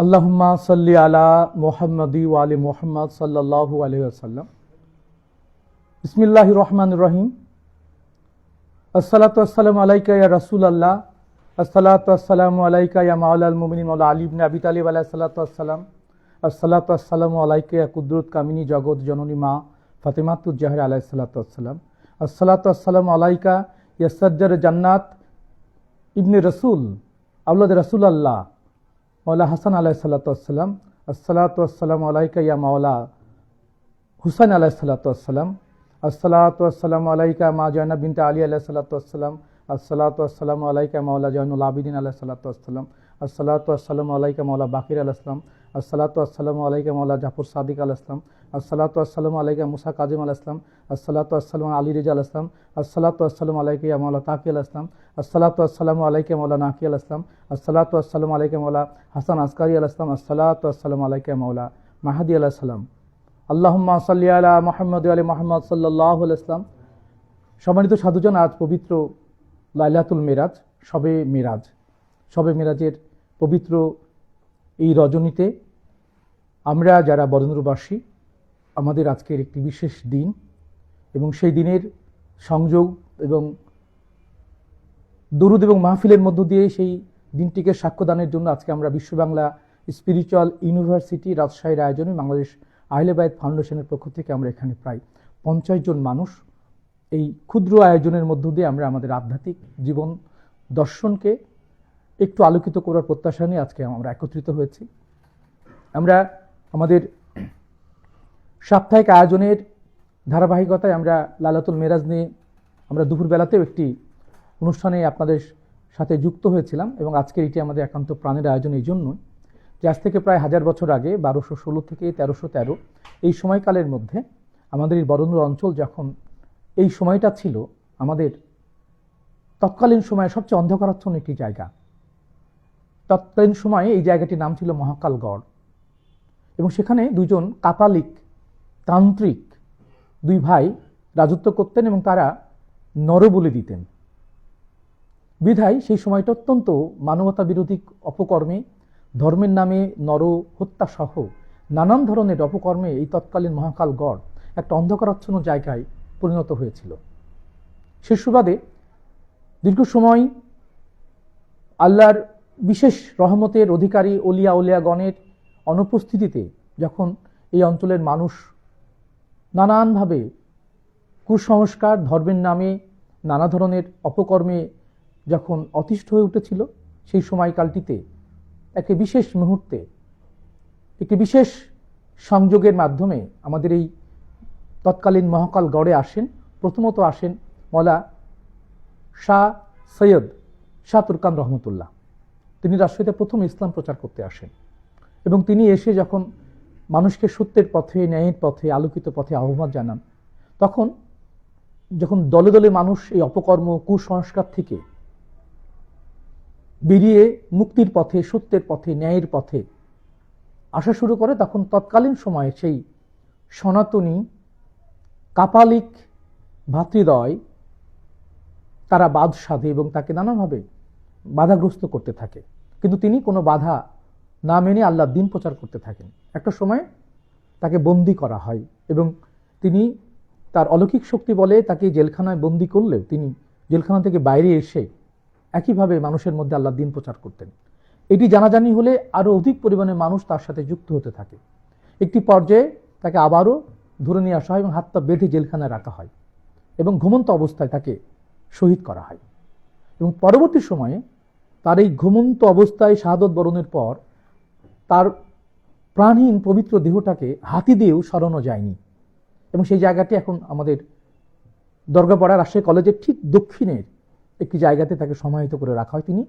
আল্লাহুম্মা সাল্লি আলা মুহাম্মাদি ওয়া আলি মুহাম্মাদ সাল্লাল্লাহু আলাইহি ওয়াসাল্লাম। বিসমিল্লাহির রহমানির রহিম। আসসালাতু ওয়াসসালামু আলাইকা ইয়া রাসূলুল্লাহ, আসসালাতু ওয়াসসালামু আলাইকা ইয়া মাওলাল মুমিনিন মাওলা আলী ইবনে আবি তালিব আলাইহিস সালাতু ওয়াসসালাম, আসসালাতু ওয়াসসালামু আলাইকা ইয়া কুদরত কামিনী জগৎ জননী মা ফাতেমাতুজ জাহরা আলাইহিস সালাতু ওয়াসসালাম, আসসালাতু ওয়াসসালামু আলাইকা ইয়া সাজ্জার জান্নাত ইবনে রাসূল আওলাদ রাসূলুল্লাহ মাওলা হাসান আলাইহিস সালাতু ওয়াসসালাম, আসসালাতু ওয়াসসালামু আলাইকা ইয়া মাওলা হুসাইন আলাইহিস সালাতু ওয়াসসালাম, আসসালাতু ওয়াসসালামু আলাইকা মা জায়নাব বিনতে আলী আলাইহিস সালাতু ওয়াসসালাম, আসসালাতু ওয়াসসালামু আলাইকা মাওলা জাইনুল আবিদিন আলাইহিস সালাতু ওয়াসসালাম, আসসালাতু ওয়াসসালামু আলাইকা মাওলা বাকির আলাইহিস সালাম, আসসালাতু ওয়াসসালামু আলাইকা মাওলা জাফর সাদিক আলাইহিস সালাম, আসসালাতু ওয়াসসালামু আলাইকা মুসা কাজিম আলাইহিস সালাম, আসসালাতু ওয়াসসালামু আলী রিজা আলাইহিস সালাম, আসসালাতু ওয়াসসালামু আলাইকা ইয়া মাওলা তাকি আলাইহিস সালাম, আসসালাতু ওয়াসসালামু আলাইকা মাওলা নাকি আলাইহিস সালাম, আসসালাতু ওয়াসসালামু আলাইকা মাওলা হাসান আসকারি আলাইহিস সালাম, আসসালাতু ওয়াসসালামু আলাইকা মাওলা মাহদি আলাইহিস সালাম। আল্লাহুম্মা সাল্লি আলা মুহাম্মাদ ওয়া আলি মুহাম্মাদ সাল্লাল্লাহু আলাইহি ওয়াসাল্লাম। সম্মানিত সাধুজন, আজ পবিত্র লাইলাতুল মিরাজ, শবে মিরাজের পবিত্র এই রজনীতে আমরা যারা বরেন্দ্রবাসী, আমাদের আজকের একটি বিশেষ দিন এবং সেই দিনের সংযোগ এবং দরুদ এবং মাহফিলের মধ্য দিয়ে সেই দিনটিকে সাক্ষ্যদানের জন্য আজকে আমরা বিশ্ব বাংলা স্পিরিচুয়াল ইউনিভার্সিটি রাজশাহীর আয়োজনে বাংলাদেশ আহলে বায়েত ফাউন্ডেশনের পক্ষ থেকে আমরা এখানে প্রায় 50 জন মানুষ এই ক্ষুদ্র আয়োজনের মধ্য দিয়ে আমরা আমাদের আধ্যাত্মিক জীবন দর্শনকে একটু আলোকিত করার প্রত্যাশা নিয়ে আজকে আমরা একত্রিত হয়েছি। আমরা আমাদের সাপ্তাহিক আয়োজনের ধারাবাহিকতায় আমরা লাইলাতুল মিরাজ নিয়ে আমরা দুপুরবেলাতেও একটি অনুষ্ঠানে আপনাদের সাথে যুক্ত হয়েছিলাম এবং আজকের এটি আমাদের একান্ত প্রাণের আয়োজন এই জন্য যে আজ থেকে প্রায় 1000 বছর আগে 1216 থেকে 1313 এই সময়কালের মধ্যে আমাদের এই বরেন্দ্র অঞ্চল যখন এই সময়টা ছিল আমাদের তৎকালীন সময়ে সবচেয়ে অন্ধকারাচ্ছন্ন একটি জায়গা। তৎকালীন সময়ে এই জায়গাটির নাম ছিল মহাকালগড় এবং সেখানে দুইজন কাপালিক তান্ত্রিক দুই ভাই রাজত্ব করতেন এবং তারা নরবলি দিতেন। বিধায় সেই সময়টা অত্যন্ত মানবতা বিরোধী অপকর্মে, ধর্মের নামে নর হত্যা সহ নানান ধরনের অপকর্মে এই তৎকালীন মহাকালগড় একটা অন্ধকারাচ্ছন্ন জায়গায় পরিণত হয়েছিল। সে সুবাদে দীর্ঘ সময় আল্লাহর বিশেষ রহমতের অধিকারী ওলিয়াগণের অনুপস্থিতিতে যখন এই অঞ্চলের মানুষ নানানভাবে কুসংস্কার, ধর্মের নামে নানা ধরনের অপকর্মে যখন অতিষ্ঠ হয়ে উঠেছিল, সেই সময়কালটিতে একটি বিশেষ মুহূর্তে একটি বিশেষ সংযোগের মাধ্যমে আমাদের এই তৎকালীন মহাকাল গড়ে আসেন। প্রথমত আসেন মৌলা শাহ সৈয়দ শাহ তুরকান রহমতুল্লাহ। তিনি রাজশাহীতে প্রথম ইসলাম প্রচার করতে আসেন এবং তিনি এসে যখন মানুষকে সত্যের পথে, ন্যায়ের পথে, আলোকিত পথে আহ্বান জানান, তখন যখন দলে দলে মানুষ এই অপকর্ম, কুসংস্কার থেকে বেরিয়ে মুক্তির পথে, সত্যের পথে, ন্যায়ের পথে আসা শুরু করে, তখন তৎকালীন সময়ে সেই সনাতনী কাপালিক ভাতৃদ্বয় তারা বাদ সাধে এবং তাকে নানাভাবে বাধাগ্রস্ত করতে থাকে, কিন্তু তিনি কোনো বাধা না মেনে আল্লাহর দ্বীন প্রচার করতে থাকেন। একটা সময় তাকে বন্দী করা হয় এবং তিনি তার অলৌকিক শক্তি বলে তাকে জেলখানায় বন্দী করলেও তিনি জেলখানা থেকে বাইরে এসে একইভাবে মানুষের মধ্যে আল্লাহর দ্বীন প্রচার করতেন। এটি জানাজানি হলে আরও অধিক পরিমাণে মানুষ তার সাথে যুক্ত হতে থাকে। একটি পর্যায়ে তাকে আবারও ধরে নিয়ে আসা হয় এবং হাত পা বেঁধে জেলখানায় রাখা হয় এবং ঘুমন্ত অবস্থায় তাকে শহীদ করা হয়। এবং পরবর্তী সময়ে তার এই ঘুমন্ত অবস্থায় শাহাদত বরণের পর তার প্রাণহীন পবিত্র দেহটাকে হাতি দিয়েও সরানো যায়নি এবং সেই জায়গাটি এখন আমাদের দরগাপাড়া রাজশাহী কলেজের ঠিক দক্ষিণের একটি জায়গাতে তাকে সমাহিত করে রাখা হয়। তিনি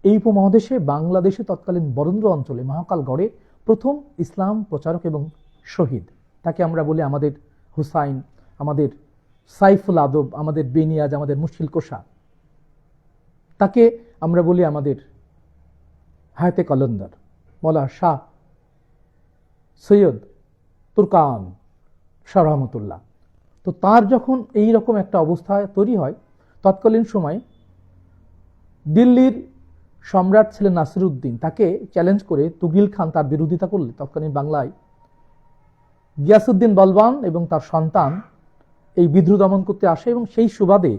এই উপমহাদেশে, বাংলাদেশে তৎকালীন বরেন্দ্র অঞ্চলে মহাকাল গড়ে প্রথম ইসলাম প্রচারক এবং শহীদ। তাকে আমরা বলি আমাদের হুসাইন, আমাদের সাইফুল আদব, আমাদের বেনিয়াজ, আমাদের মুশকিল কোষা। তাকে আমরা বলি আমাদের হায়াতে কলন্দর মৌলা শাহ সৈয়দ তুরকান শাহ রহমতুল্লাহ। তো তার যখন এই রকম একটা অবস্থা তৈরি হয়, তৎকালীন সময় দিল্লির সম্রাট ছিলেন নাসিরউদ্দিন, তাকে চ্যালেঞ্জ করে তুগিল খান তার বিরোধিতা করলে তৎকালীন বাংলায় গিয়াসউদ্দিন বলবান এবং তার সন্তান এই বিদ্রোহ দমন করতে আসে। এবং সেই সুবাদে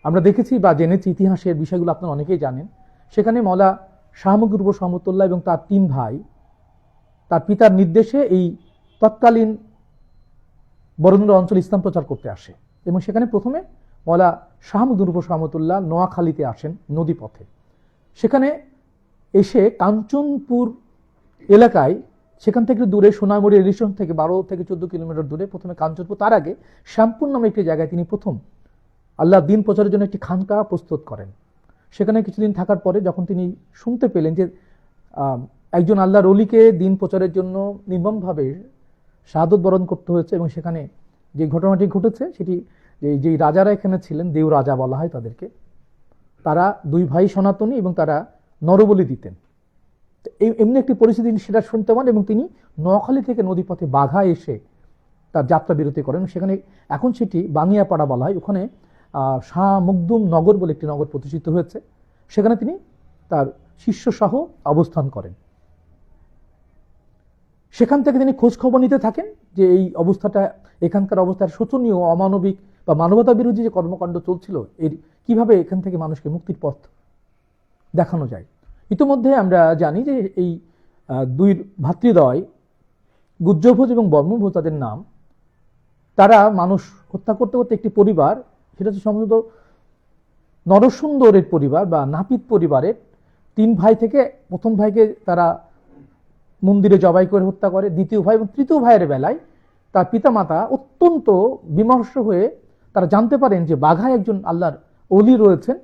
আমরা দেখেছি বা জেনেছি, ইতিহাসের বিষয়গুলো আপনারা অনেকেই জানেন, সেখানে মৌলা শাহ মুজিবুর রহমতুল্লাহ এবং তার 3 ভাই তার পিতার নির্দেশে এই তৎকালীন বরেন্দ্র অঞ্চল ইসলাম প্রচার করতে আসে। এবং সেখানে প্রথমে মৌলা শাহ মুজিবুর রহমতুল্লাহ নোয়াখালীতে আসেন নদী পথে। সেখানে এসে কাঞ্চনপুর এলাকায়, সেখান থেকে দূরে সোনামুড়ি রেল স্টেশন থেকে 12 থেকে 14 কিলোমিটার দূরে প্রথমে কাঞ্চনপুর, তার আগে শ্যামপুর নামে একটি জায়গায় তিনি প্রথম আল্লাহ দিন প্রচারের জন্য একটি খানকা প্রস্তুত করেন। সেখানে কিছুদিন থাকার পরে যখন তিনি শুনতে পেলেন যে একজন আল্লাহর ওলিকে দিন প্রচারের জন্য নির্মমভাবে শাহাদত বরণ করতে হয়েছে, এবং সেখানে যে ঘটনাটি ঘটেছে সেটি যেই রাজারা এখানে ছিলেন, দেউ রাজা বলা হয় তাদেরকে, তারা 2 ভাই সনাতনী এবং তারা নরবলি দিতেন। এমনি একটি পরিস্থিতি সেটা শুনতে পান এবং তিনি নোয়াখালী থেকে নদীপথে বাঘা এসে তার যাত্রা বিরতি করেন। সেখানে এখন সেটি বানিয়াপাড়া বলা হয়। ওখানে শাহ মখদুম নগর বলে একটি নগর প্রতিষ্ঠিত হয়েছে। সেখানে তিনি তার শিষ্য সহ অবস্থান করেন। সেখান থেকে তিনি খোঁজ খবর নিতে থাকেন যে এই অবস্থাটা, এখানকার অবস্থার শোচনীয়, অমানবিক বা মানবতা বিরোধী যে কর্মকাণ্ড চলছিল, এর কিভাবে এখান থেকে মানুষকে মুক্তির পথ দেখানো যায়। ইতিমধ্যে আমরা জানি যে এই 2 ভাতৃদ্বয়, গুজ্জভোজ এবং বর্মভোজ তাদের নাম, তারা মানুষ হত্যা করতে করতে একটি পরিবার, সেটা হচ্ছে সম্ভবত নরসুন্দরের পরিবার বা নাপিত পরিবারের 3 ভাই থেকে প্রথম ভাইকে তারা মন্দিরে জবাই করে হত্যা করে। দ্বিতীয় ভাই এবং তৃতীয় ভাইয়ের বেলায় তার পিতামাতা অত্যন্ত বিমর্ষ হয়ে তারা জানতে পারেন যে বাঘায় একজন আল্লাহর ওলি রয়েছেন,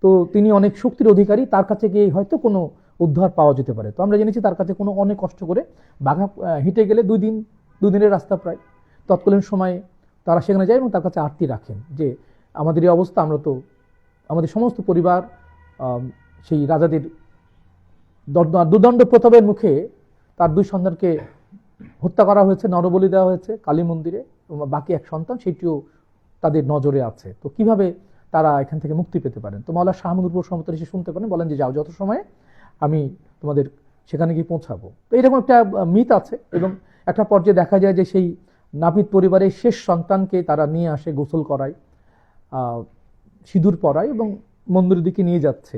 তো তিনি অনেক শক্তির অধিকারী, তার কাছে গিয়ে হয়তো কোনো উদ্ধার পাওয়া যেতে পারে। তো আমরা জেনেছি তার কাছে কোনো অনেক কষ্ট করে বাঘা হেঁটে গেলে 2 দিনের রাস্তা প্রায়, তৎকালীন সময়ে তারা সেখানে যায় এবং তার কাছে আরতি রাখেন যে আমাদের এই অবস্থা, আমরা তো আমাদের সমস্ত পরিবার সেই রাজাদের দুদণ্ড প্রতাপের মুখে তার 2 সন্তানকে হত্যা করা হয়েছে, নরবলি দেওয়া হয়েছে কালী মন্দিরে, এবং বাকি 1 সন্তান সেটিও তাদের নজরে আছে। তো কিভাবে তারা এখান থেকে মুক্তি পেতে পারেন? তো মাওলানা শাহ মুজিবুর রহমতুল্লাহ এসে শুনতে পারেন, বলেন যে যাও, যত সময়ে আমি তোমাদের সেখানে গিয়ে পৌঁছাবো। তো এরকম একটা মিথ আছে। এবং একটা পর্যায়ে দেখা যায় যে সেই নাপিত পরিবারের শেষ সন্তানকে তারা নিয়ে আসে, গোসল করায়, সিঁদুর পরায় এবং মন্দিরের দিকে নিয়ে যাচ্ছে।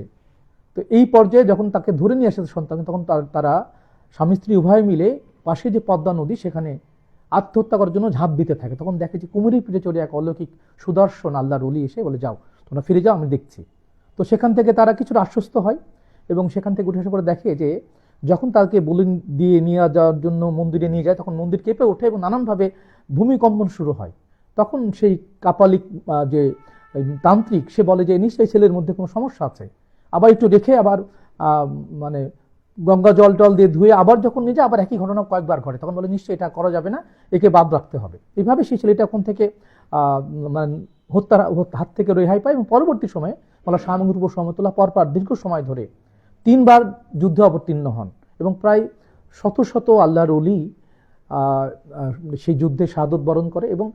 তো এই পর্যায়ে যখন তাকে ধরে নিয়ে আসে সন্তান, তখন তারা স্বামী স্ত্রী উভয় মিলে পাশে যে পদ্মা নদী, সেখানে আত্মহত্যা করার জন্য ঝাঁপ দিতে থাকে। তখন দেখে যে কুমিরের পিঠে চড়ে এক অলৌকিক সুদর্শন আল্লাহর ওলি এসে বলে, যাও তোমরা ফিরে যাও, আমি দেখছি। তো সেখান থেকে তারা কিছুটা আশ্বস্ত হয় এবং সেখান থেকে উঠে এসে পরে দেখে যে যখন তাকে বলি দিয়ে নিয়ে যাওয়ার জন্য মন্দিরে নিয়ে যায়, তখন মন্দির কেঁপে ওঠে এবং নানানভাবে ভূমিকম্পন শুরু হয়। তখন সেই কাপালিক যে তান্ত্রিক, সে বলে যে নিশ্চয়ই ছেলের মধ্যে কোনো সমস্যা আছে। আবার একটু রেখে আবার মানে গঙ্গা জল টল দিয়ে ধুয়ে আবার যখন নিয়ে যায়, আবার একই ঘটনা কয়েকবার ঘটে। তখন বলে নিশ্চয়ই এটা করা যাবে না, একে বাদ রাখতে হবে। এইভাবে সেই ছেলেটা ওখান থেকে মানে হত্যার হাত থেকে রেহাই পায়। এবং পরবর্তী সময়ে মাওলানা শাহ মুজিবুর রহমতুল্লাহ পরপর দীর্ঘ সময় ধরে 3 বার যুদ্ধে অবতীর্ণ হন এবং প্রায় শত শত আল্লাহর ওলি সেই যুদ্ধে শাহাদত বরণ করে। এবং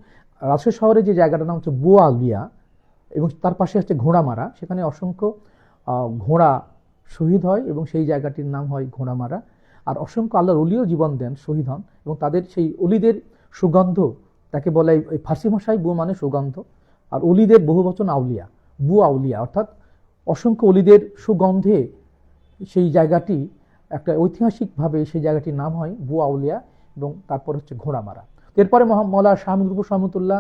রাজশাহী শহরে যে জায়গাটার নাম হচ্ছে বুয়া আউলিয়া এবং তার পাশে হচ্ছে ঘোড়ামারা, সেখানে অসংখ্য ঘোড়া শহীদ হয় এবং সেই জায়গাটির নাম হয় ঘোড়ামারা। আর অসংখ্য আল্লাহর ওলিও জীবন দেন, শহীদ হন, এবং তাদের সেই অলিদের সুগন্ধ, তাকে বলে ওই ফার্সি ভাষায় বু মানে সুগন্ধ, আর অলিদের বহুবচন আউলিয়া, বু আউলিয়া, অর্থাৎ অসংখ্য অলিদের সুগন্ধে সেই জায়গাটি একটা ঐতিহাসিকভাবে সেই জায়গাটির নাম হয় বু আউলিয়া এবং তারপর হচ্ছে ঘোড়ামারা। এরপরে মাওলানা শাহ মুজিবুর রহমতুল্লাহ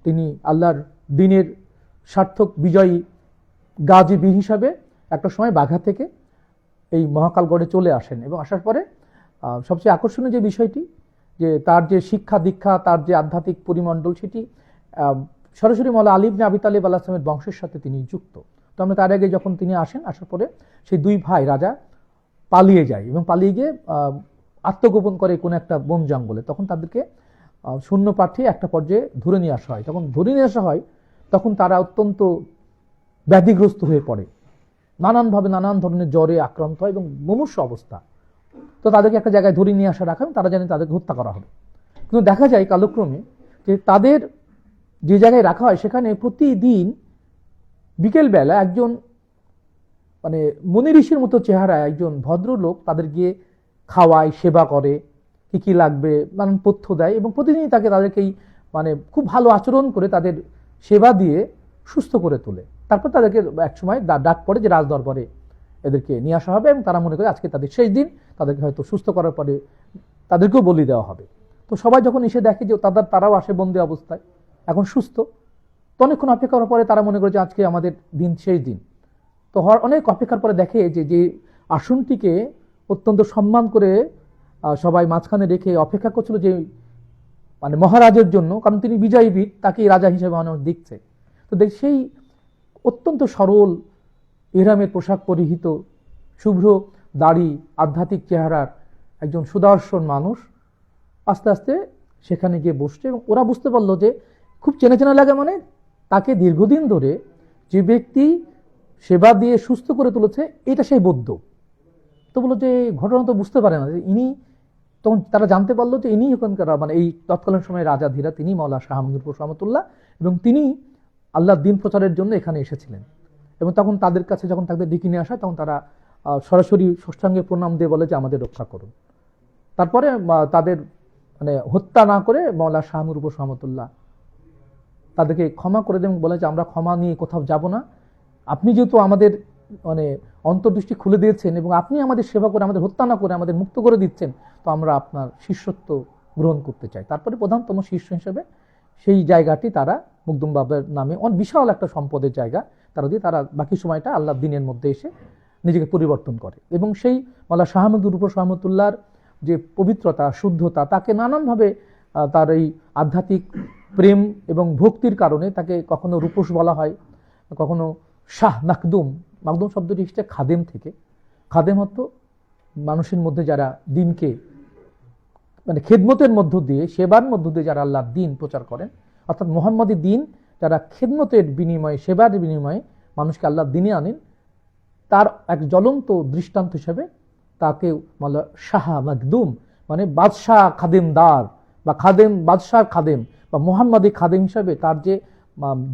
তিনি আল্লাহর দিনের সার্থক বিজয়ী গাজী বীর হিসাবে একটা সময় বাঘা থেকে এই মহাকালগড়ে চলে আসেন। এবং আসার পরে সবচেয়ে আকর্ষণীয় যে বিষয়টি, যে তার যে শিক্ষা দীক্ষা, তার যে আধ্যাত্মিক পরিমণ্ডল, সেটি সরাসরি মাওলানা আলী ইবনে আবি তালিব আলাইহিস সালামের বংশের সাথে তিনি যুক্ত। তো আমরা তার আগে যখন তিনি আসেন, আসার পরে সেই 2 ভাই রাজা পালিয়ে যায় এবং পালিয়ে গিয়ে আত্মগোপন করে কোনো একটা বন জঙ্গলে। তখন তাদেরকে সৈন্য পাঠিয়ে একটা পর্যায়ে ধরে নিয়ে আসা হয়। তখন ধরে নিয়ে আসা হয়, তখন তারা অত্যন্ত ব্যাধিগ্রস্ত হয়ে পড়ে, নানানভাবে নানান ধরনের জ্বরে আক্রান্ত হয় এবং মুমূর্ষু অবস্থা। তো তাদেরকে একটা জায়গায় ধরে নিয়ে আসা রাখা, তারা জানেন তাদেরকে হত্যা করা হবে। কিন্তু দেখা যায় কালক্রমে যে তাদের যে জায়গায় রাখা হয়, সেখানে প্রতিদিন বিকেলবেলা একজন মানে মুনি ঋষির মতো চেহারা একজন ভদ্রলোক তাদের গিয়ে খাওয়ায়, সেবা করে, কি কি লাগবে নানান তথ্য দেয় এবং প্রতিদিনই তাদেরকেই মানে খুব ভালো আচরণ করে তাদের সেবা দিয়ে সুস্থ করে তোলে। তারপর তাদেরকে একসময় ডাক পড়ে যে রাজ দরবারে এদেরকে নিয়ে আসা হবে এবং তারা মনে করে আজকে তাদের শেষ দিন, তাদেরকে হয়তো সুস্থ করার পরে তাদেরকেও বলি দেওয়া হবে। তো সবাই যখন এসে দেখে যে তারাও আসে বন্দি অবস্থায়, এখন সুস্থ, তো অনেকক্ষণ অপেক্ষা করার পরে তারা মনে করে যে আজকে আমাদের দিন শেষ দিন। তো অনেক অপেক্ষার পরে দেখে যে আসনটিকে অত্যন্ত সম্মান করে সবাই মাঝখানে রেখে অপেক্ষা করছিল যে মানে মহারাজের জন্য, কারণ তিনি বিজয়ী বীর, তাকেই রাজা হিসেবে মানুষ দেখছে। তো দেখ সেই অত্যন্ত সরল ইহরামের পোশাক পরিহিত, শুভ্র দাড়ি, আধ্যাত্মিক চেহারার একজন সুদর্শন মানুষ আস্তে আস্তে সেখানে গিয়ে বসছে এবং ওরা বুঝতে পারলো যে খুব চেনা চেনা লাগে, মানে তাকে দীর্ঘদিন ধরে যে ব্যক্তি সেবা দিয়ে সুস্থ করে তুলেছে এটা সেই বৌদ্ধ। তো বললো যে ঘটনা তো বুঝতে পারে না যে ইনি, তখন তারা জানতে পারলো যে ইনি ওখানকার মানে এই তৎকালীন সময় রাজা ধীরা, তিনি মাওলা শাহ আহমদুর রহমতুল্লাহ, এবং তিনি আল্লাহর দিন প্রচারের জন্য এখানে এসেছিলেন। এবং তখন তাদের কাছে যখন তাদের ডেকে নিয়ে আসা, তখন তারা সরাসরি ষষ্ঠাঙ্গে প্রণাম দিয়ে বলে যে আমাদের রক্ষা করুন। তারপরে তাদের মানে হত্যা না করে মাওলা শাহ আহমদুর রহমতুল্লাহ তাদেরকে ক্ষমা করে দেন, বলে যে আমরা ক্ষমা নিয়ে কোথাও যাব না, আপনি যেহেতু আমাদের মানে অন্তর্দৃষ্টি খুলে দিয়েছেন এবং আপনি আমাদের সেবা করে আমাদের হত্যা না করে আমাদের মুক্ত করে দিচ্ছেন, তো আমরা আপনার শিষ্যত্ব গ্রহণ করতে চাই। তারপরে প্রধানতম শিষ্য হিসেবে সেই জায়গাটি তারা মুকদুম বাবার নামে বিশাল একটা সম্পদের জায়গা তারা দিয়ে তারা বাকি সময়টা আল্লাহ দিনের মধ্যে এসে নিজেকে পরিবর্তন করে। এবং সেই মাওলানা শাহ আহমদুর রহমতুল্লাহর যে পবিত্রতা, শুদ্ধতা, তাকে নানানভাবে তার এই আধ্যাত্মিক প্রেম এবং ভক্তির কারণে তাকে কখনো রূপস বলা হয়, কখনো শাহ মাকদুম। মাকদুম শব্দটি এসেছে খাদেম থেকে। খাদেম অর্থ মানুষের মধ্যে যারা দিনকে মানে খেদমতের মধ্য দিয়ে, সেবার মধ্য দিয়ে যারা আল্লাহর দিন প্রচার করেন, অর্থাৎ মোহাম্মদী দিন যারা খেদমতের বিনিময়ে, সেবার বিনিময়ে মানুষকে আল্লাহর দিনে আনেন, তার এক জ্বলন্ত দৃষ্টান্ত হিসেবে তাকে বলা শাহ মাকদুম, মানে বাদশাহ খাদেমদার বা খাদেম, বাদশাহ খাদেম বা মোহাম্মদী খাদেম হিসাবে তার যে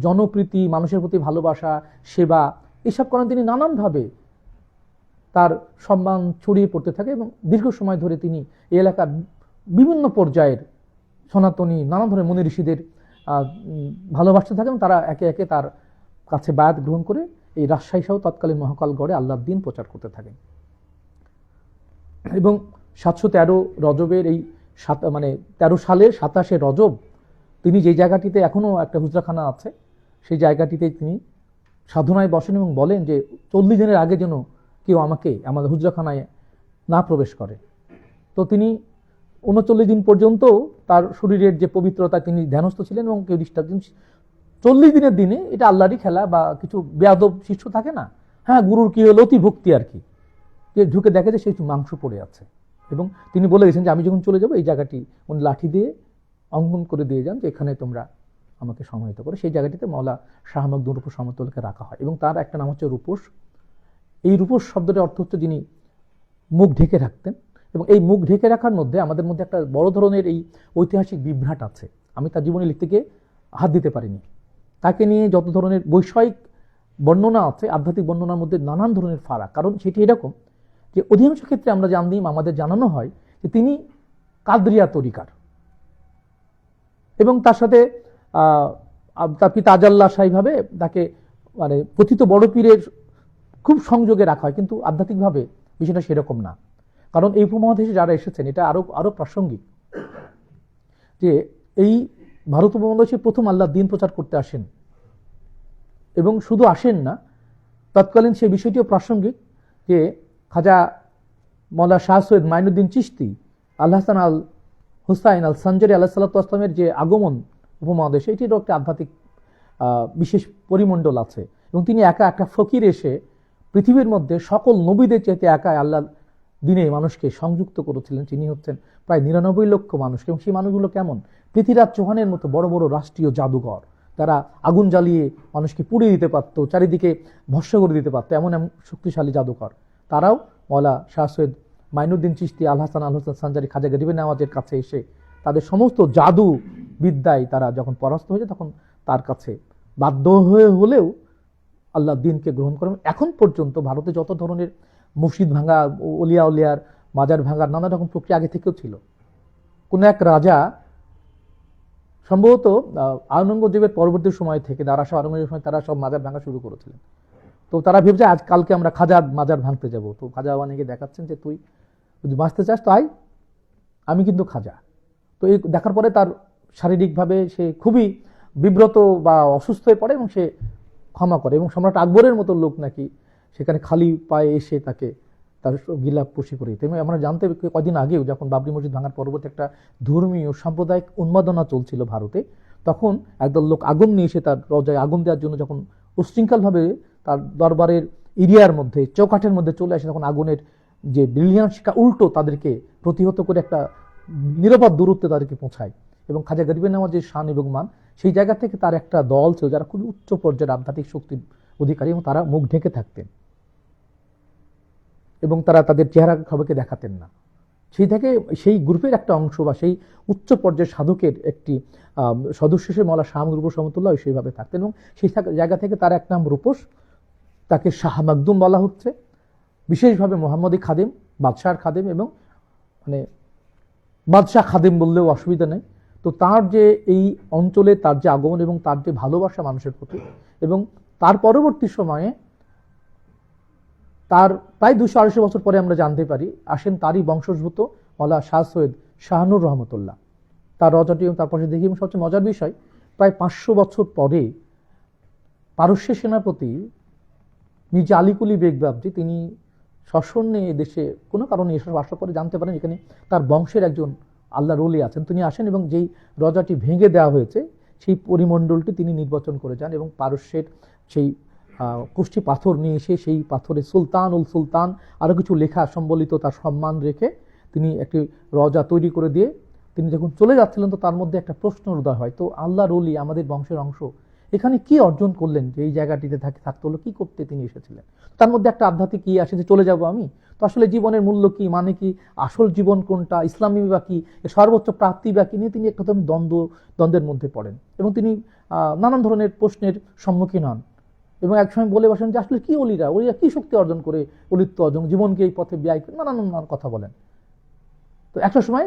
জনপ্রীতি, মানুষের প্রতি ভালোবাসা, সেবা, এসব কারণে তিনি নানানভাবে তার সম্মান ছড়িয়ে পড়তে থাকে এবং দীর্ঘ সময় ধরে তিনি এই এলাকার বিভিন্ন পর্যায়ের সনাতনী নানা ধরনের মুনি ঋষিদের ভালোবাসতে থাকেন। তারা একে একে তার কাছে বায়াত গ্রহণ করে এই রাজশাহী সহ তৎকালীন মহাকাল গড়ে আল্লাহর দিন প্রচার করতে থাকেন। এবং 713 রজবের এই মানে 13 সালের 27শে রজব তিনি যে জায়গাটিতে এখনো একটা হুজরাখানা আছে, সেই জায়গাটিতে তিনি সাধনায় বসেন এবং বলেন যে 40 দিনের আগে যেন কেউ আমাকে আমাদের হুজরাখানায় না প্রবেশ করে। তো তিনি 39 দিন পর্যন্ত তার শরীরের যে পবিত্রতা তিনি ধ্যানস্থ ছিলেন এবং কেউ ডিস্টার্ব। 40 দিনের দিনে এটা আল্লাহরই খেলা, বা কিছু বেয়াদব শিষ্য থাকে না, হ্যাঁ গুরুর কি হলো, অতি ভক্তি আর কি, যে ঢুকে দেখে যে সেই মাংস পড়ে আছে। এবং তিনি বলে গেছেন যে আমি যখন চলে যাব এই জায়গাটি উনি লাঠি দিয়ে অঙ্কন করে দিয়ে যান যে এখানে তোমরা আমাকে সমাহিত করে। সেই জায়গাটিতে মাওলা শাহ মাকদুম রূপস রহমতুল্লাহকে রাখা হয় এবং তার একটা নাম হচ্ছে রূপস। এই রূপস শব্দটার অর্থ হচ্ছে যিনি মুখ ঢেকে রাখতেন। এবং এই মুখ ঢেকে রাখার মধ্যে আমাদের মধ্যে একটা বড় ধরনের এই ঐতিহাসিক বিভ্রাট আছে। আমি তার জীবনী লিখতে গিয়ে হাত দিতে পারিনি। তাকে নিয়ে যত ধরনের বৈষয়িক বর্ণনা আছে, আধ্যাত্মিক বর্ণনার মধ্যে নানান ধরনের ফারাক। কারণ সেটি এরকম যে অধিকাংশ ক্ষেত্রে আমরা জানি, আমাদের জানানো হয় যে তিনি কাদরিয়া তরিকার, এবং তার সাথে তার পিতা আজাল্লাহ শাহীভাবে তাকে মানে কথিত বড় পীরের খুব সংযোগে রাখা হয়, কিন্তু আধ্যাত্মিকভাবে বিষয়টা সেরকম না। কারণ এই উপমহাদেশে যারা এসেছেন, এটা আরো প্রাসঙ্গিক যে এই ভারত উপমহাদেশে প্রথম আল্লাহর দিন প্রচার করতে আসেন, এবং শুধু আসেন না, তৎকালীন সেই বিষয়টিও প্রাসঙ্গিক যে খাজা মাওলানা শাহ সৈয়দ মাইনুদ্দিন চিশতি, আল্লাহ হাসান আল হুসাইন আল সঞ্জারি আল্লাহ সাল্লামের যে আগমন উপমহাদেশে, এটিরও একটা আধ্যাত্মিক বিশেষ পরিমণ্ডল আছে। এবং তিনি একা একটা ফকির এসে পৃথিবীর মধ্যে সকল নবীদের চাইতে একা আল্লাহ দিনে মানুষকে সংযুক্ত করেছিলেন। তিনি হচ্ছেন প্রায় 99 লক্ষ মানুষ। এবং সেই মানুষগুলো কেমন? পৃথ্বীরাজ চৌহানের মতো বড় বড় রাষ্ট্রীয় জাদুঘর, তারা আগুন জ্বালিয়ে মানুষকে পুড়িয়ে দিতে পারত, চারিদিকে ভস্ম করে দিতে পারত, এমন এমন শক্তিশালী জাদুঘর। তারাও মাওলানা শাহ সৈয়দ মাইনুদ্দিন চিশতি, আল হাসান আল হুসাইন সঞ্জারি, খাজা গরিবে নওয়াজের কাছে এসে তাদের সমস্ত জাদু বিদ্যায় তারা যখন পরাস্ত হয়েছে, তখন তার কাছে বাধ্য হয়ে হলেও আল্লাহ দিনকে গ্রহণ করেন। এখন পর্যন্ত ভারতে যত ধরনের মসজিদ ভাঙা, অলিয়া উলিয়ার মাজার ভাঙার নানা রকম প্রক্রিয়া আগে থেকেও ছিল। কোন এক রাজা সম্ভবত আওরঙ্গজেবের পরবর্তী সময় থেকে, দারা শাহ আওরঙ্গজেবের সময় তারা সব মাজার ভাঙা শুরু করেছিলেন। তো তারা ভেবেছে আজ কালকে আমরা খাজার মাজার ভাঙতে যাব। তো খাজা বাবাকে দেখাচ্ছেন যে তুই যদি বাঁচতে চাস তো আয়, আমি কিন্তু খাজা। তো এই দেখার পরে তার শারীরিকভাবে সে খুবই বিব্রত বা অসুস্থ হয়ে পড়ে এবং সে ক্ষমা করে, এবং সম্রাট আকবরের মতো লোক নাকি সেখানে খালি পায়ে এসে তাকে তার গিলাপ পুষি করে দিতে। এবং আমরা জানতে কদিন আগেও যখন বাবরি মসজিদ ভাঙার পরবর্তী একটা ধর্মীয় সাম্প্রদায়িক উন্মাদনা চলছিল ভারতে, তখন একদল লোক আগুন নিয়ে এসে তার রজায় আগুন দেওয়ার জন্য যখন উশৃঙ্খলভাবে তার দরবারের এরিয়ার মধ্যে চৌকাঠের মধ্যে চলে আসে, তখন আগুনের যে ব্রিলিয়ান্ট শিক্ষা উল্টো তাদেরকে প্রতিহত করে একটা নিরাপদ দূরত্বে তাদেরকে পৌঁছায়। এবং খাজা গরিবের নামাজ যে শান এবং মান, সেই জায়গা থেকে তার একটা দল ছিল যারা খুবই উচ্চ পর্যায়ের আধ্যাত্মিক শক্তির অধিকারী, এবং তারা মুখ ঢেকে থাকতেন এবং তারা তাদের চেহারা সবাইকে দেখাতেন না। সেই থেকে সেই গ্রুপের একটা অংশ বা সেই উচ্চ পর্যায়ের সাধকের একটি সদস্য হিসেবে মওলানা শাহ রূপস রহমতুল্লাহ সেইভাবে থাকতেন। এবং সেই জায়গা থেকে তার এক নাম রূপস, তাকে শাহ মাকদুম বলা হচ্ছে, বিশেষভাবে মোহাম্মদী খাদেম, বাদশাহর খাদেম, এবং মানে বাদশাহ খাদেম বললেও অসুবিধা নেই। তো তার যে এই অঞ্চলে তার যে আগমন এবং তার যে ভালোবাসা মানুষের প্রতি, এবং তার পরবর্তী সময়ে তার প্রায় 200-250 বছর পরে আমরা জানতে পারি আসেন তারই বংশোদ্ভূত মওলানা শাহ সৈয়দ শাহনুর রহমতুল্লাহ। তার রজাটি এবং তার পাশে দেখি, এবং সবচেয়ে মজার বিষয়, প্রায় 500 বছর পরে পারস্যের সেনাপতি মির্জা আলীকুলি বেগ বাবজি তিনি সশরীরে দেশে কোনো কারণে এসব আসার পরে জানতে পারেন এখানে তার বংশের একজন আল্লাহর ওলি আছেন। তিনি আসেন এবং যেই রজাটি ভেঙে দেওয়া হয়েছে সেই পরিমণ্ডলটি তিনি নির্বাচন করে যান, এবং পারস্যের সেই কুষ্টি পাথর নিয়ে এসে সেই পাথরে সুলতান উল সুলতান আরও কিছু লেখা সম্বলিত তার সম্মান রেখে তিনি একটি রজা তৈরি করে দিয়ে তিনি যখন চলে যাচ্ছিলেন, তো তার মধ্যে একটা প্রশ্নের উদয় হয়, তো আল্লাহর ওলি আমাদের বংশের অংশ এখানে কি অর্জন করলেন যে এই জায়গাটিতে থাকতে হলো, কি করতে তিনি এসেছিলেন? তার মধ্যে একটা আধ্যাত্মিক কি আসে যে চলে যাব আমি, তো আসলে জীবনের মূল্য কি, মানে কি, আসল জীবন কোনটা, ইসলামী বা কি, সর্বোচ্চ প্রাপ্তি বা কি নিয়ে তিনি একটা দ্বন্দ্বের মধ্যে পড়েন, এবং তিনি নানান ধরনের প্রশ্নের সম্মুখীন হন। এবং একসময় বলে বসেন যে আসলে কি ওলিরা কি শক্তি অর্জন করে অলিত্ব অর্জন, জীবনকে এই পথে ব্যয় করে নানান কথা বলেন। তো একটা সময়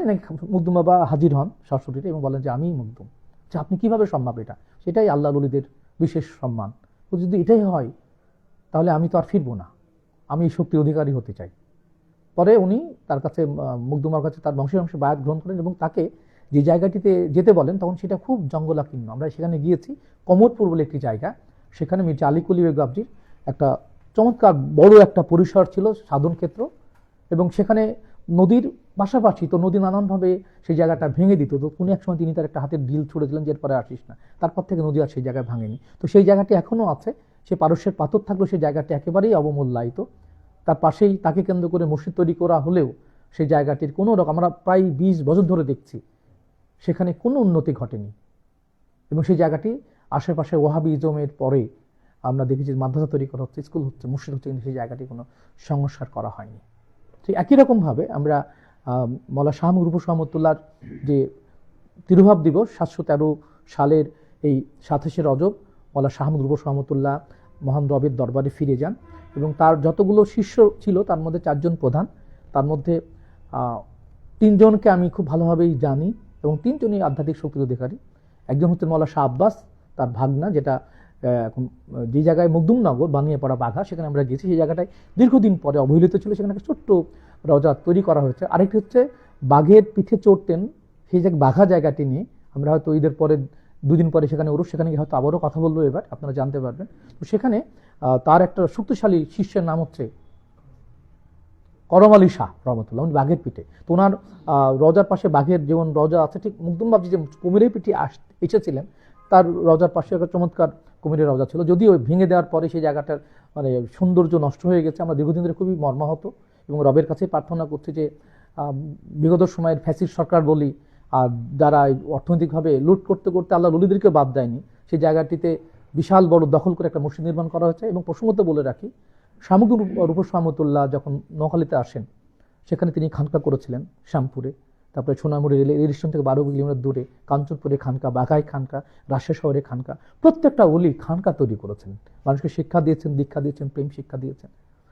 মুকদুম বাবা হাজির হন সরাসরি এবং বলেন যে আমি মুকদুম, যে আপনি কিভাবে সম্ভব, এটা সেটাই আল্লাহ ওলিদের বিশেষ সম্মান। তো যদি এটাই হয় তাহলে আমি তো আর ফিরবো না, আমি এই শক্তির অধিকারী হতে চাই। পরে উনি তার কাছে মুকদুমার কাছে তার বংশের অংশে বায়াত গ্রহণ করেন এবং তাকে যে জায়গাটিতে যেতে বলেন তখন সেটা খুব জঙ্গলাকীর্ণ। আমরা সেখানে গিয়েছি, কমরপুর বলে একটি জায়গা, সেখানে মির্জা আলীকুলি বেগ বাবজির একটা চমৎকার বড় একটা পরিসর ছিল, সাধন ক্ষেত্র, এবং সেখানে নদীর পাশাপাশি, তো নদী নানানভাবে সেই জায়গাটা ভেঙে দিত। তো কোনো এক সময় তিনি তার একটা হাতের ঢিল ছুড়েছিলেন যে এরপরে আসিস না, তারপর থেকে নদী আর সেই জায়গায় ভাঙেনি। তো সেই জায়গাটি এখনও আছে, সে পারস্যের পাথর থাকলেও সেই জায়গাটি একেবারেই অবমূল্যায়িত। তার পাশেই তাকে কেন্দ্র করে মসজিদ তৈরি করা হলেও সেই জায়গাটির কোনো রকম, আমরা প্রায় 20 বছর ধরে দেখছি সেখানে কোনো উন্নতি ঘটেনি। এবং সেই জায়গাটি আশেপাশে ওয়াহাবিজমের পরে আমরা দেখেছি মাদ্রাসা তৈরি করা হচ্ছে, স্কুল হচ্ছে, মসজিদ হচ্ছে, কিন্তু সেই জায়গাটি কোনো সংস্কার করা হয়নি। ঠিক একই রকমভাবে আমরা মওলানা শাহ রূপস রহমতুল্লাহর যে তিরুভাব দিবস 713 সালের এই 27শে রজব মওলানা শাহ রূপস রহমতুল্লাহ মহান রবের দরবারে ফিরে যান, এবং তার যতগুলো শিষ্য ছিল তার মধ্যে 4 জন প্রধান, তার মধ্যে 3 জনকে আমি খুব ভালোভাবেই জানি এবং 3 জনই আধ্যাত্মিক শক্তির অধিকারী। একজন হচ্ছে মওলানা শাহ আব্বাস, তার ভাগনা, যেটা এখন যে জায়গায় মকদুমনগর বানিয়ে পড়া বাঘা, সেখানে আমরা গেছি, সেই জায়গাটায় দীর্ঘদিন পরে অবহেলিত ছিল, সেখানে একটা ছোট্ট রজা তৈরি করা হয়েছে। আরেকটি হচ্ছে বাঘের পিঠে চড়তেন, সেই জায়গায় বাঘা জায়গাটি নিয়ে আমরা হয়তো ঈদের পরে 2 দিন পরে সেখানে ওরস, সেখানে হয়তো আবারও কথা বলবো, এবার আপনারা জানতে পারবেন। তো সেখানে তার একটা শক্তিশালী শিষ্যের নাম হচ্ছে করম আলী শাহ রহমতুল্লাহ, উনি বাঘের পিঠে। তো ওনার রজার পাশে বাঘের যেমন রজা আছে, ঠিক মুকদুম বাবজি যে কুমিরের পিঠে এসেছিলেন, তার রজার পাশে একটা চমৎকার কুমিরের রজা ছিল। যদিও ভেঙে দেওয়ার পরে সেই জায়গাটার মানে সৌন্দর্য নষ্ট হয়ে গেছে, আমরা দীর্ঘদিন ধরে খুবই মর্মাহত এবং রবের কাছে প্রার্থনা করছি যে বিগত সময়ের ফ্যাসিস্ট সরকার বলি আর যারা অর্থনৈতিকভাবে লুট করতে করতে আল্লাহ ওলিদেরকে বাদ দেয়নি, সেই জায়গাটিতে বিশাল বড় দখল করে একটা মসজিদ নির্মাণ করা হয়েছে। এবং প্রসঙ্গত বলে রাখি, শাহ রূপস রহমতুল্লাহ যখন নোয়াখালীতে আসেন, সেখানে তিনি খানকা করেছিলেন শ্যামপুরে, তারপরে সোনামুড়ি রেল স্টেশন থেকে 12 কিলোমিটার দূরে কাঞ্চনপুরে খানকা, বাঘাই খানকা, রাজশাহী শহরে খানকা, প্রত্যেকটা অলি খানকা তৈরি করেছেন, মানুষকে শিক্ষা দিয়েছেন, দীক্ষা দিয়েছেন, প্রেম শিক্ষা দিয়েছেন।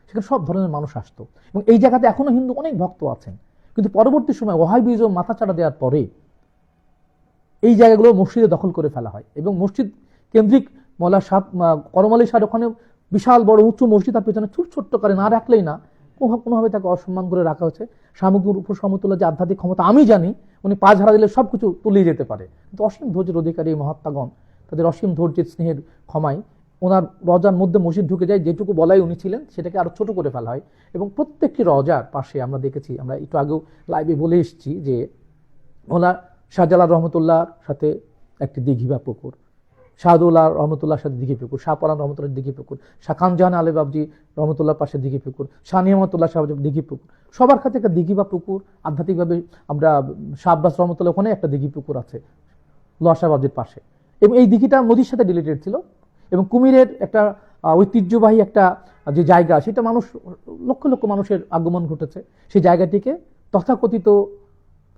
সেখানে সব ধরনের মানুষ আসতো এবং এই জায়গাতে এখনো হিন্দু অনেক ভক্ত আছেন। কিন্তু পরবর্তী সময় ওয়াহাবিজম মাথাচাড়া দেওয়ার পরে এই জায়গাগুলো মসজিদে দখল করে ফেলা হয় এবং মসজিদ কেন্দ্রিক মৌলা শাহ করম আলী শাহ ওখানে বিশাল বড় উঁচু মসজিদ, তার পেছনে ছোট্ট করে না রাখলেই না, কোনোভাবে তাকে অসম্মান করে রাখা হয়েছে। শাহমুখুর উপর সমতুল্লাহ যে আধ্যাত্মিক ক্ষমতা আমি জানি, উনি পা ঝাড়া দিলে সবকিছু তুলিয়ে যেতে পারে, কিন্তু অসীম ধৈর্যের অধিকারী মহাত্মাগণ তাদের অসীম ধৈর্যের স্নেহের ক্ষমায় ওনার রজার মধ্যে মসজিদ ঢুকে যায়, যেটুকু বলাই উনি ছিলেন সেটাকে আরো ছোট করে ফেলা হয়। এবং প্রত্যেকটি রজার পাশে আমরা দেখেছি, আমরা একটু আগেও লাইভে বলে এসেছি যে ওনার শাহজালাল রহমতুল্লাহর সাথে একটি দিঘি বা পুকুর, শাহদুল্লাহ রহমতুল্লাহর সাথে দিঘি পুকুর, শাহপরান রহমতুল্লাহ দিঘি পুকুর, শাহ খানজাহান আলী বাবজি রহমতুল্লাহ পাশে দিঘি পুকুর, শাহ নিয়ামতুল্লাহ সাহেব দিঘি পুকুর, সবার কাছে একটা দিঘি বা পুকুর। আধ্যাত্মিকভাবে আমরা শাহ আব্বাস রহমতুল্লাহ ওখানে একটা দিঘি পুকুর আছে লোহার শাহ বাবজির পাশে, এবং এই দিঘিটা নদীর সাথে রিলেটেড ছিল। এবং কুমিরের একটা ঐতিহ্যবাহী একটা যে জায়গা, সেটা মানুষ লক্ষ লক্ষ মানুষের আগমন ঘটেছে। সেই জায়গাটিকে তথাকথিত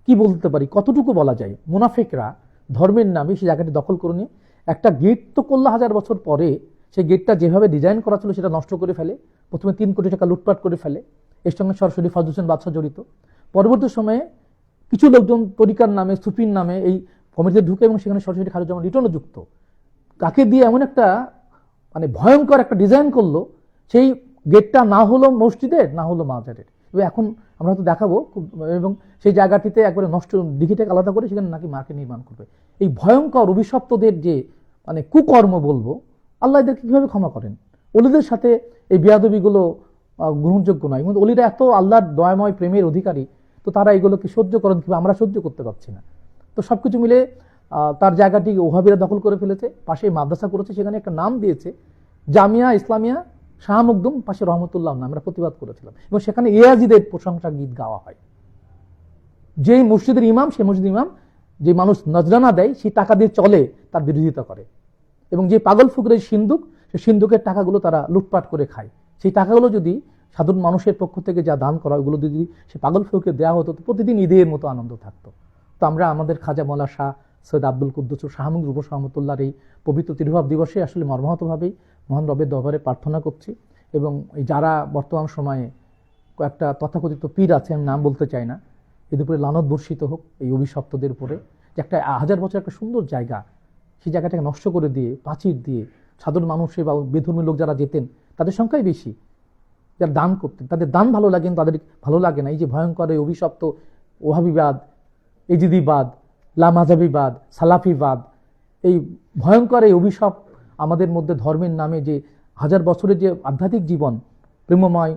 কি বলতে পারি, কতটুকু বলা যায়, মুনাফিকরা ধর্মের নামে সেই জায়গাটি দখল করে নিয়ে একটা গেট তো করলো 1000 বছর পরে, সেই গেটটা যেভাবে ডিজাইন করা ছিল সেটা নষ্ট করে ফেলে। প্রথমে 3 কোটি টাকা লুটপাট করে ফেলে, এর সঙ্গে সরাসরি ফজল হোসেন বাদশাহ জড়িত। পরবর্তী সময়ে কিছু লোকজন তরিকার নামে, সুফির নামে এই কমিটিতে ঢুকে এবং সেখানে সরাসরি খালেদ রিটার্নও যুক্ত, তাকে দিয়ে এমন একটা মানে ভয়ঙ্কর একটা ডিজাইন করলো, সেই গেটটা না হলো মসজিদের, না হলো মাজারের। এবং এখন আমরা তো দেখাবো খুব, এবং সেই জায়গাটিতে একবারে নষ্ট, দিঘিটাকে আলাদা করে সেখানে নাকি মার্কেট নির্মাণ করবে। এই ভয়ঙ্কর অভিশপ্তদের যে মানে কুকর্ম বলবো, আল্লাহ এদেরকে কিভাবে ক্ষমা করেন? অলিদের সাথে এই বেয়াদবিগুলো গ্রহণযোগ্য নয়। কিন্তু অলিরা এত আল্লাহর দয়াময় প্রেমের অধিকারী, তো তারা এগুলোকে সহ্য করেন কিংবা আমরা সহ্য করতে পারছি না। তো সবকিছু মিলে তার জায়গাটি ওহাবিরা দখল করে ফেলেছে, পাশে মাদ্রাসা করেছে, সেখানে একটা নাম দিয়েছে জামিয়া ইসলামিয়া শাহ মখদুম, পাশে রহমতুল্লাহ নাম। আমরা প্রতিবাদ করেছিলাম এবং সেখানে ইয়াজিদের প্রশংসা গীত গাওয়া হয়। যেই মসজিদের ইমাম, সেই মসজিদের ইমাম যে মানুষ নজরানা দেয়, সেই টাকা দিয়ে চলে, তার বিরোধিতা করে। এবং যে পাগল ফুকরের সিন্ধুক, সেই সিন্ধুকের টাকাগুলো তারা লুটপাট করে খায়। সেই টাকাগুলো যদি সাধারণ মানুষের পক্ষ থেকে যা দান করা, ওগুলো যদি সে পাগল ফুকরে দেওয়া হতো, তো প্রতিদিন ঈদের মতো আনন্দ থাকতো। তো আমরা আমাদের খাজা মৌলা শাহ সৈয়দ আব্দুল কুদ্দুস শাহমুখ রূপ রহমতুল্লাহর এই পবিত্র তিরুভাব দিবসে আসলে মর্মাহতভাবেই মহান রবের দরবারে প্রার্থনা করছি। এবং যারা বর্তমান সময়ে কয়েকটা তথাকথিত পীর আছে, আমি নাম বলতে চাই না, এদের উপরে লানত বর্ষিত হোক, এই অভিশপ্তদের উপরে, যে একটা 1000 বছর একটা সুন্দর জায়গা, সেই জায়গাটাকে নষ্ট করে দিয়ে, প্রাচীর দিয়ে সাধারণ মানুষে বা বেধর্মী লোক যারা যেতেন, তাদের সংখ্যাই বেশি, যারা দান করতেন, তাদের দান ভালো লাগে, কিন্তু তাদের ভালো লাগে না এই যে ভয়ঙ্কর এই অভিশপ্ত ওহাবিবাদ, ইজিদিবাদ, লামাজাবিবাদ, সালাফিবাদ, এই ভয়ঙ্কর এই অভিশাপ আমাদের মধ্যে ধর্মের নামে যে 1000 বছরের যে আধ্যাত্মিক জীবন, প্রেমময়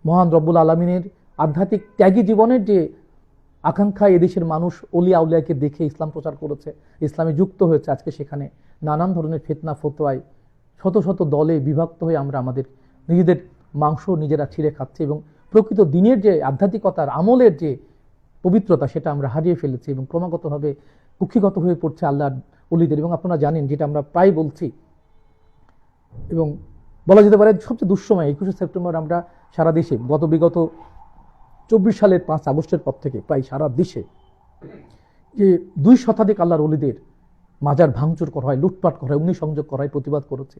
মহান রব্বুল আলমিনের আধ্যাত্মিক ত্যাগী জীবনের যে আকাঙ্ক্ষা, এদেশের মানুষ অলিয়া উলিয়াকে দেখে ইসলাম প্রচার করেছে, ইসলামে যুক্ত হয়েছে, আজকে সেখানে নানান ধরনের ফিতনা ফতোয়ায় শত শত দলে বিভক্ত হয়ে আমরা আমাদের নিজেদের মাংস নিজেরা ছিঁড়ে খাচ্ছি এবং প্রকৃত দিনের যে আধ্যাত্মিকতার আমলের যে পবিত্রতা, সেটা আমরা হারিয়ে ফেলেছি এবং ক্রমাগতভাবে কুক্ষিগত হয়ে পড়ছে আল্লাহর অলিদের। এবং আপনারা জানেন, যেটা আমরা প্রায় বলছি এবং বলা যেতে পারে সবচেয়ে দুঃসময় 21শে সেপ্টেম্বর আমরা সারা দেশে বিগত 24 সালের 5 আগস্টের পর থেকে প্রায় সারা দেশে যে 2 শতাধিক আল্লাহর অলিদের মাজার ভাঙচুর করা হয়, লুটপাট করা হয়, অগ্নিসংযোগ করা হয়, প্রতিবাদ করেছে।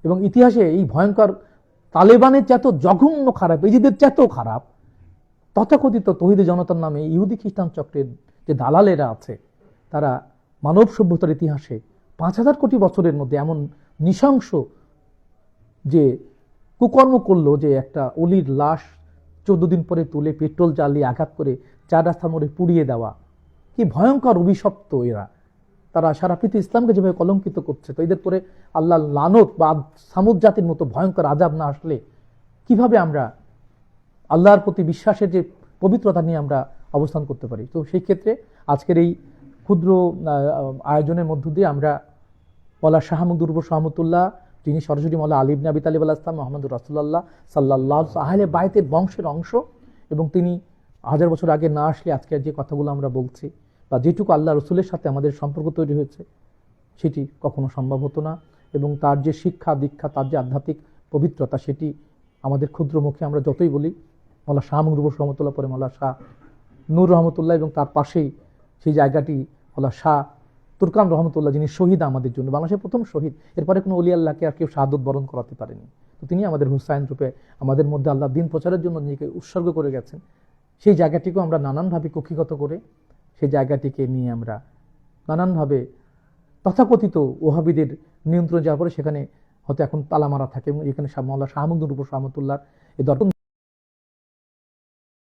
এবং ইতিহাসে এই ভয়ঙ্কর তালেবানের চেয়েও জঘন্য খারাপ, এজিদের চেয়েও খারাপ তথাকথিত তৌহিদি জনতার নামে ইহুদি খ্রিস্টান চক্রের যে দালালেরা আছে, তারা মানব সভ্যতার ইতিহাসে 5000 কোটি বছরের মধ্যে এমন নৃশংস যে কুকর্ম করলো, যে একটা অলির লাশ 14 দিন পরে তুলে পেট্রোল জ্বালিয়ে আঘাত করে 4 রাস্তার মোড়ে পুড়িয়ে দেওয়া। কি ভয়ঙ্কর অভিশপ্ত এরা, তারা সারা পৃথিবী ইসলামকে যেভাবে কলঙ্কিত করছে, তো এদের পরে আল্লাহ লানত বা সামুদ জাতির মতো ভয়ঙ্কর আযাব না আসলে কিভাবে আমরা আল্লাহর প্রতি বিশ্বাসের যে পবিত্রতা নিয়ে আমরা অবস্থান করতে পারি? তো সেই ক্ষেত্রে আজকের এই ক্ষুদ্র আয়োজনের মধ্য দিয়ে আমরা মৌলা শাহ মুহাম্মদ রহমতুল্লাহ, যিনি সরাসরি মৌলা আলী ইবনে আবি তালিব আলাইহিস সালাম মুহাম্মদুর রাসূলুল্লাহ সাল্লাল্লাহু আহলে বাইতের বংশের অংশ, এবং তিনি 1000 বছর আগে না আসলে আজকের যে কথাগুলো আমরা বলছি বা যেটুকু আল্লাহ রসুলের সাথে আমাদের সম্পর্ক তৈরি হয়েছে, সেটি কখনো সম্ভব হতো না। এবং তার যে শিক্ষা দীক্ষা, তার যে আধ্যাত্মিক পবিত্রতা, সেটি আমাদের ক্ষুদ্র মুখে আমরা যতই বলি, মৌলা শাহ মুহাম্মদ রহমতুল্লাহ পরে মৌলা শাহ নূর রহমতুল্লাহ এবং তার পাশেই সেই জায়গাটি হলো শাহ তুরকান রহমতুল্লাহ, যিনি শহীদ আমাদের জন্য, বাংলাদেশের প্রথম শহীদ। এরপরে কোনো অলি আল্লাহকে আর কেউ শাহাদত বরণ করাতে পারেনি। তো তিনি আমাদের হুসাইন রূপে আমাদের মধ্যে আল্লাহ দিন প্রচারের জন্য নিজেকে উৎসর্গ করে গেছেন। সেই জায়গাটিকেও আমরা নানানভাবে কক্ষিগত করে সেই জায়গাটিকে নিয়ে আমরা নানানভাবে তথাকথিত ওহাবিদের নিয়ন্ত্রণ যাওয়ার পরে সেখানে হয়তো এখন তালা মারা থাকে এবং এখানে মাওলানা শাহ মুহাম্মদ রহমতুল্লাহ এই দর্শন